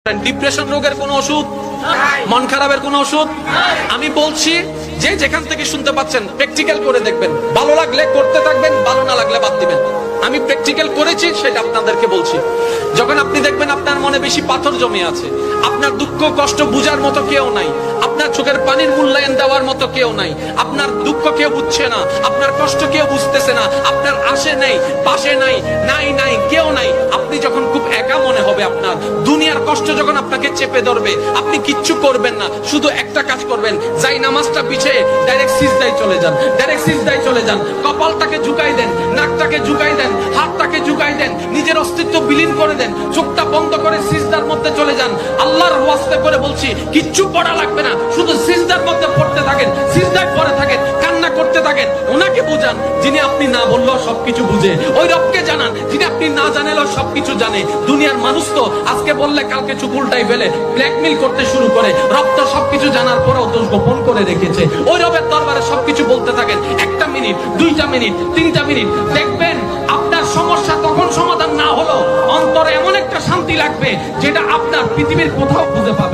Depression রোগের কোনো ওষুধ, মন খারাপের কোনো ওষুধ আমি বলছি যে যেখান থেকে শুনতে পাচ্ছেন প্র্যাকটিক্যাল করে দেখবেন, ভালো লাগলে করতে থাকবেন, ভালো না লাগলে বাদ দিবেন। আমি প্র্যাকটিক্যাল করেছি সেটা আপনাদেরকে বলছি। যখন আপনি দেখবেন আপনার মনে বেশি পাথর জমে আছে, আপনার দুঃখ কষ্ট বুঝার মতো কেউ নাই, আপনার চোখের পানির মূল্যায়ন দেওয়ার মতো কেউ নাই, আপনার দুঃখ কেউ বুঝছে না, আপনার কষ্ট কেউ বুঝতেছে না, আপনার আশে নেই পাশে নাই নাই নাই কেউ নাই, আপনি যখন খুব একা মনে হবে, আপনার দুনিয়ার কষ্ট যখন আপনাকে চেপে ধরবে, আপনি কিচ্ছু করবেন না, শুধু একটা কাজ করবেন, যাই নামাজটা পিছিয়ে ডাইরেক্ট সিজদায় চলে যান, ডাইরেক্ট সিজদায় চলে যান, কপালটাকে ঝুঁকাই দেন, নাকটাকে ঝুঁকাই দেন, হাতটাকে ঝুঁকাই দেন, নিজের অস্তিত্ব বিলীন করে দেন, চোখটা বন্ধ করে সিজদার মধ্যে চলে যান। আল্লাহর ওয়াস্তে করে বলছি, কিচ্ছু পড়া লাগবে না, শুধু সিজদার মধ্যে পড়তে থাকেন, সিজদায় পড়ে থাকেন, কান্না করতে থাকেন। ওনাকে বুঝান যিনি আপনি না বললেও সবকিছু বুঝে, ওই রবকে জানান যিনি আপনি না জানালেও সবকিছু জানে। দুনিয়ার মানুষ তো আজকে বললে কালকে চুপ উল্টাই ফেলে, ব্ল্যাকমেইল করতে শুরু করে। রব তো সবকিছু জানার পরেও দোষ গোপন করে রেখেছে। ওই রবের দরবারে সবকিছু বলতে থাকেন, 1টা মিনিট 2টা মিনিট 3টা মিনিট, দেখবেন আপনার সমস্যা তখন সমাধান না হলো অন্তরে এমন একটা শান্তি লাগবে যেটা আপনার পৃথিবীর কোথাও খুঁজে পাবেন।